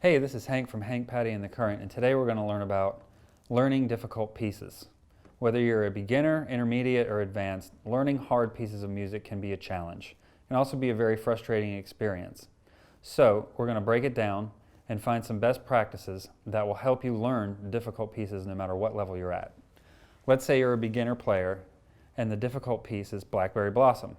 Hey, this is Hank from Hank, Patty, and the Current, and today we're going to learn about learning difficult pieces. Whether you're a beginner, intermediate, or advanced, learning hard pieces of music can be a challenge. It can also be a very frustrating experience. So, we're going to break it down and find some best practices that will help you learn difficult pieces no matter what level you're at. Let's say you're a beginner player and the difficult piece is Blackberry Blossom.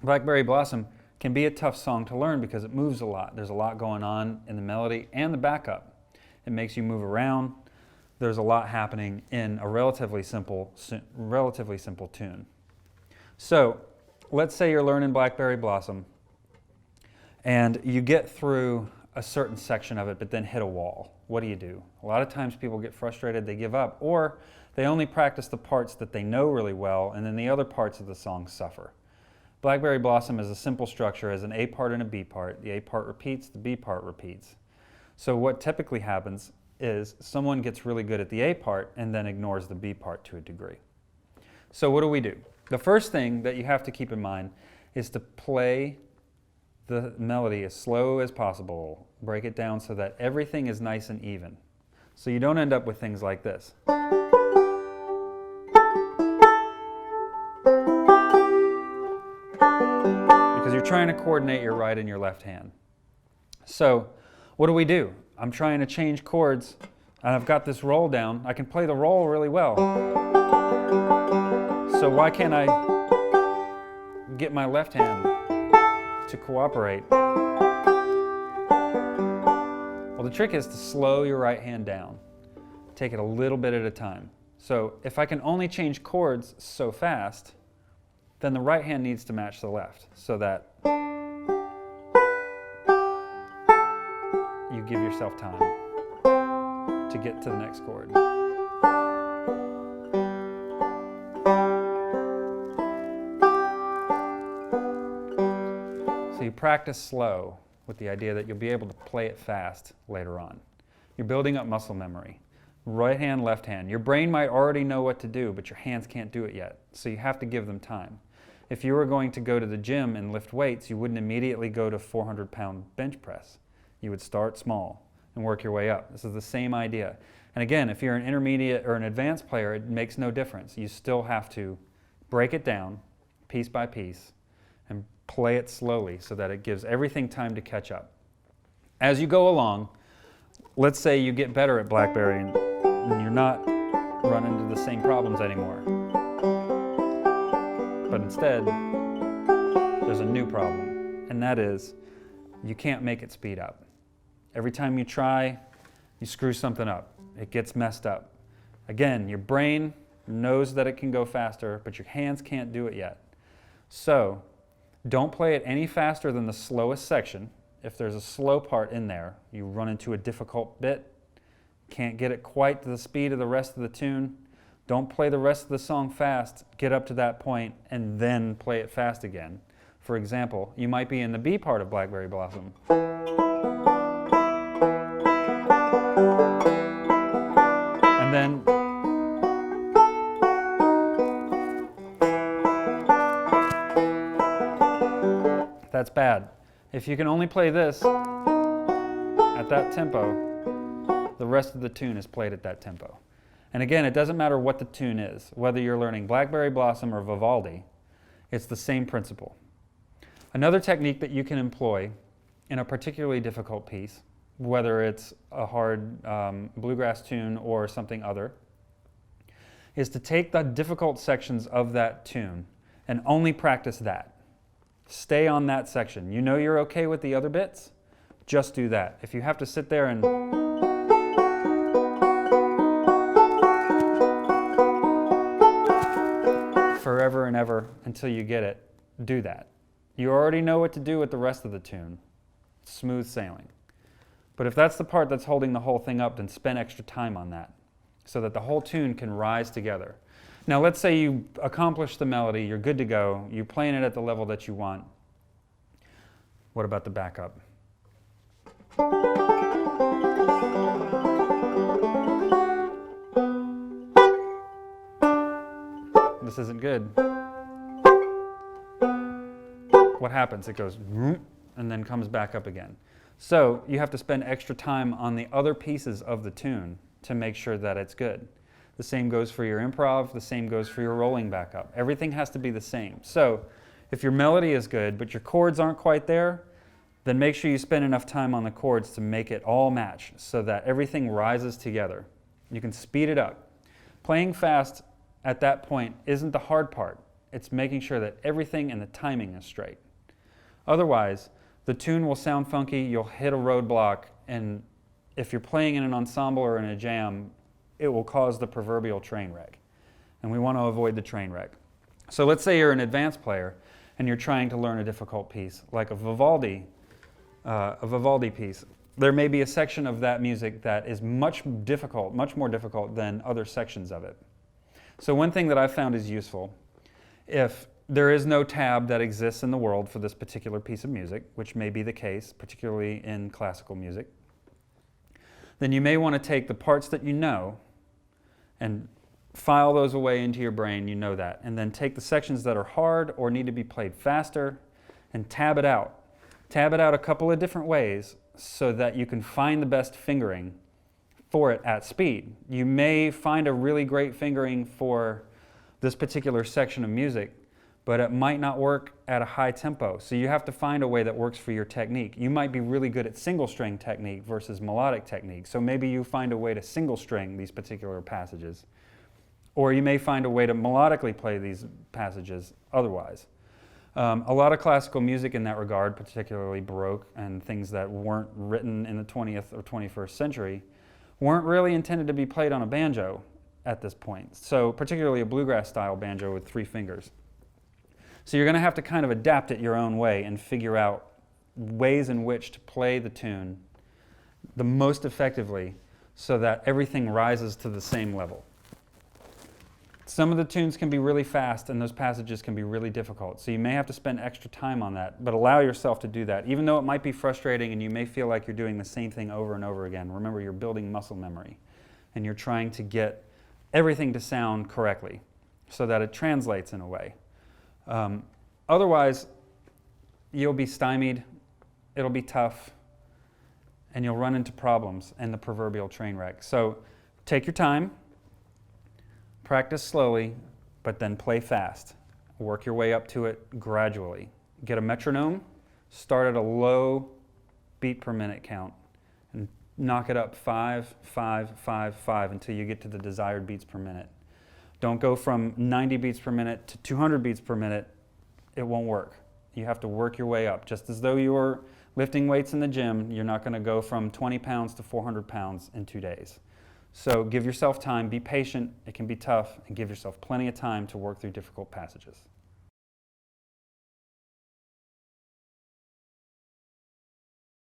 Blackberry Blossom can be a tough song to learn because it moves a lot. There's a lot going on in the melody and the backup. It makes you move around. There's a lot happening in a relatively simple tune. So let's say you're learning Blackberry Blossom and you get through a certain section of it but then hit a wall. What do? A lot of times people get frustrated, they give up, or they only practice the parts that they know really well and then the other parts of the song suffer. Blackberry Blossom is a simple structure as an A part and a B part. The A part repeats, the B part repeats. So what typically happens is someone gets really good at the A part and then ignores the B part to a degree. So what do? The first thing that you have to keep in mind is to play the melody as slow as possible. Break it down so that everything is nice and even. So you don't end up with things like this. Because you're trying to coordinate your right and your left hand. So what do? I'm trying to change chords and I've got this roll down. I can play the roll really well. So why can't I get my left hand to cooperate? Well, the trick is to slow your right hand down. Take it a little bit at a time. So if I can only change chords so fast, then the right hand needs to match the left so that you give yourself time to get to the next chord. So you practice slow with the idea that you'll be able to play it fast later on. You're building up muscle memory. Right hand, left hand. Your brain might already know what to do, but your hands can't do it yet. So you have to give them time. If you were going to go to the gym and lift weights, you wouldn't immediately go to 400-pound bench press. You would start small and work your way up. This is the same idea. And again, if you're an intermediate or an advanced player, it makes no difference. You still have to break it down piece by piece and play it slowly so that it gives everything time to catch up. As you go along, let's say you get better at Blackberry and you're not running into the same problems anymore. But instead, there's a new problem, and that is you can't make it speed up. Every time you try, you screw something up. It gets messed up. Again, your brain knows that it can go faster, but your hands can't do it yet. So, don't play it any faster than the slowest section. If there's a slow part in there, you run into a difficult bit, can't get it quite to the speed of the rest of the tune, don't play the rest of the song fast, get up to that point, and then play it fast again. For example, you might be in the B part of Blackberry Blossom. And then that's bad. If you can only play this at that tempo, the rest of the tune is played at that tempo. And again, it doesn't matter what the tune is, whether you're learning Blackberry Blossom or Vivaldi, it's the same principle. Another technique that you can employ in a particularly difficult piece, whether it's a hard bluegrass tune or something other, is to take the difficult sections of that tune and only practice that. Stay on that section. You know you're okay with the other bits? Just do that. If you have to sit there and forever and ever until you get it, do that. You already know what to do with the rest of the tune. Smooth sailing. But if that's the part that's holding the whole thing up, then spend extra time on that so that the whole tune can rise together. Now let's say you accomplish the melody, you're good to go, you're playing it at the level that you want. What about the backup? This isn't good. What happens? It goes and then comes back up again. So you have to spend extra time on the other pieces of the tune to make sure that it's good. The same goes for your improv, the same goes for your rolling back up. Everything has to be the same. So if your melody is good, but your chords aren't quite there, then make sure you spend enough time on the chords to make it all match so that everything rises together. You can speed it up. Playing fast at that point isn't the hard part. It's making sure that everything and the timing is straight. Otherwise, the tune will sound funky, you'll hit a roadblock, and if you're playing in an ensemble or in a jam, it will cause the proverbial train wreck. And we want to avoid the train wreck. So let's say you're an advanced player and you're trying to learn a difficult piece, like a Vivaldi piece. There may be a section of that music that is much more difficult than other sections of it. So one thing that I've found is useful, if there is no tab that exists in the world for this particular piece of music, which may be the case, particularly in classical music, then you may want to take the parts that you know and file those away into your brain, you know that, and then take the sections that are hard or need to be played faster and tab it out. Tab it out a couple of different ways so that you can find the best fingering for it at speed. You may find a really great fingering for this particular section of music, but it might not work at a high tempo. So you have to find a way that works for your technique. You might be really good at single string technique versus melodic technique. So maybe you find a way to single string these particular passages. Or you may find a way to melodically play these passages otherwise. A lot of classical music in that regard, particularly Baroque and things that weren't written in the 20th or 21st century, weren't really intended to be played on a banjo at this point. So particularly a bluegrass style banjo with 3 fingers. So you're going to have to kind of adapt it your own way and figure out ways in which to play the tune the most effectively so that everything rises to the same level. Some of the tunes can be really fast and those passages can be really difficult, so you may have to spend extra time on that, but allow yourself to do that. Even though it might be frustrating and you may feel like you're doing the same thing over and over again, remember you're building muscle memory and you're trying to get everything to sound correctly so that it translates in a way. Otherwise, you'll be stymied, it'll be tough, and you'll run into problems and the proverbial train wreck. So take your time, practice slowly, but then play fast. Work your way up to it gradually. Get a metronome, start at a low beat per minute count, and knock it up 5, 5, 5, 5 until you get to the desired beats per minute. Don't go from 90 beats per minute to 200 beats per minute. It won't work. You have to work your way up. Just as though you were lifting weights in the gym, you're not going to go from 20 pounds to 400 pounds in 2 days. So give yourself time, be patient, it can be tough, and give yourself plenty of time to work through difficult passages.